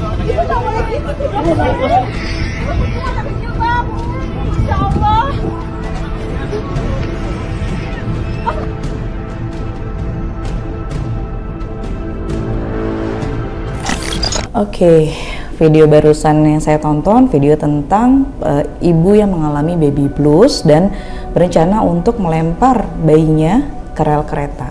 Ibu nggak boleh gitu. Insya Allah. Oke, video barusan yang saya tonton, video tentang ibu yang mengalami baby blues dan berencana untuk melempar bayinya ke rel kereta.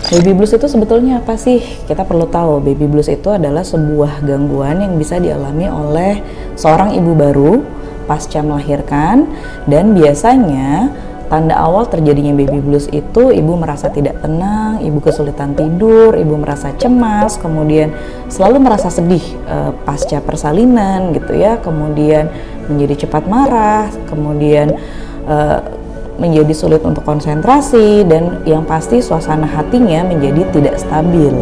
Baby blues itu sebetulnya apa sih? Kita perlu tahu, baby blues itu adalah sebuah gangguan yang bisa dialami oleh seorang ibu baru pasca melahirkan, dan biasanya tanda awal terjadinya baby blues itu ibu merasa tidak tenang, ibu kesulitan tidur, ibu merasa cemas, kemudian selalu merasa sedih pasca persalinan gitu ya, kemudian menjadi cepat marah, kemudian menjadi sulit untuk konsentrasi, dan yang pasti suasana hatinya menjadi tidak stabil.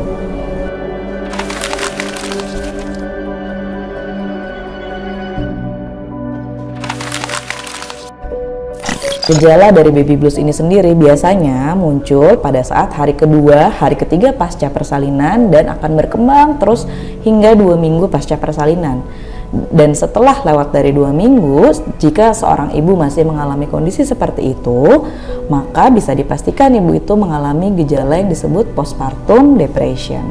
Gejala dari baby blues ini sendiri biasanya muncul pada saat hari kedua, hari ketiga pasca persalinan, dan akan berkembang terus hingga 2 minggu pasca persalinan. Dan setelah lewat dari 2 minggu, jika seorang ibu masih mengalami kondisi seperti itu, maka bisa dipastikan ibu itu mengalami gejala yang disebut postpartum depression.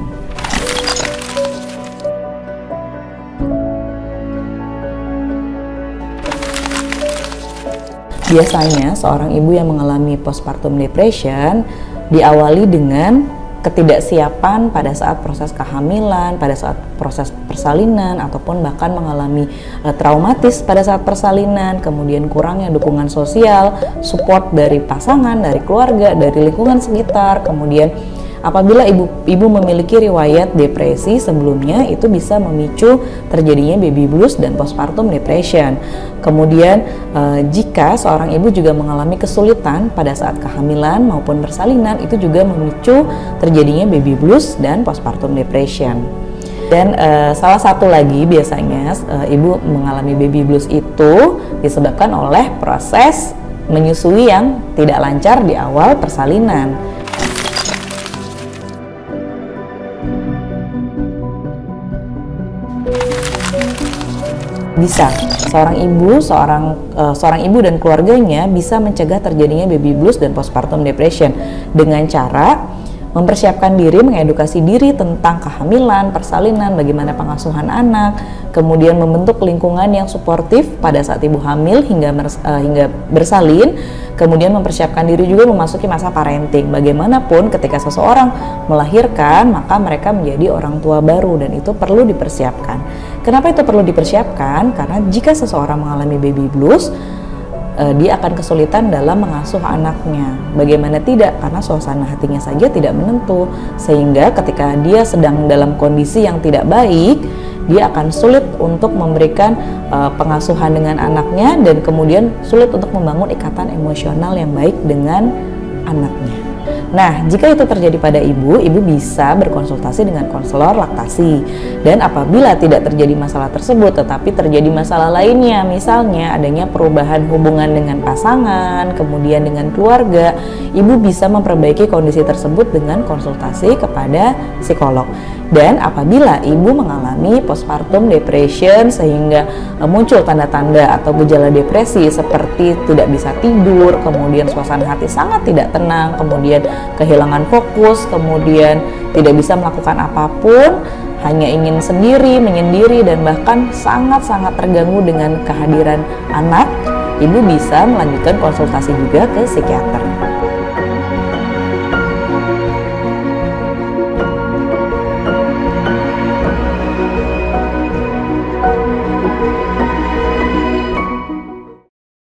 Biasanya seorang ibu yang mengalami postpartum depression diawali dengan ketidaksiapan pada saat proses kehamilan, pada saat proses persalinan, ataupun bahkan mengalami traumatis pada saat persalinan, kemudian kurangnya dukungan sosial, support dari pasangan, dari keluarga, dari lingkungan sekitar. Kemudian apabila ibu memiliki riwayat depresi sebelumnya, itu bisa memicu terjadinya baby blues dan postpartum depression. Kemudian jika seorang ibu juga mengalami kesulitan pada saat kehamilan maupun persalinan, itu juga memicu terjadinya baby blues dan postpartum depression. Dan salah satu lagi biasanya ibu mengalami baby blues itu disebabkan oleh proses menyusui yang tidak lancar di awal persalinan. Bisa seorang ibu dan keluarganya bisa mencegah terjadinya baby blues dan postpartum depression dengan cara mempersiapkan diri, mengedukasi diri tentang kehamilan, persalinan, bagaimana pengasuhan anak, kemudian membentuk lingkungan yang suportif pada saat ibu hamil hingga bersalin, kemudian mempersiapkan diri juga memasuki masa parenting. Bagaimanapun ketika seseorang melahirkan, maka mereka menjadi orang tua baru, dan itu perlu dipersiapkan. Kenapa itu perlu dipersiapkan? Karena jika seseorang mengalami baby blues, dia akan kesulitan dalam mengasuh anaknya. Bagaimana tidak? Karena suasana hatinya saja tidak menentu, sehingga ketika dia sedang dalam kondisi yang tidak baik, dia akan sulit untuk memberikan pengasuhan dengan anaknya, dan kemudian sulit untuk membangun ikatan emosional yang baik dengan anaknya. Nah, jika itu terjadi pada ibu bisa berkonsultasi dengan konselor laktasi. Dan apabila tidak terjadi masalah tersebut, tetapi terjadi masalah lainnya, misalnya adanya perubahan hubungan dengan pasangan, kemudian dengan keluarga, ibu bisa memperbaiki kondisi tersebut dengan konsultasi kepada psikolog. Dan apabila ibu mengalami postpartum depression sehingga muncul tanda-tanda atau gejala depresi seperti tidak bisa tidur, kemudian suasana hati sangat tidak tenang, kemudian kehilangan fokus, kemudian tidak bisa melakukan apapun, hanya ingin sendiri, menyendiri, dan bahkan sangat-sangat terganggu dengan kehadiran anak, ibu bisa melanjutkan konsultasi juga ke psikiater.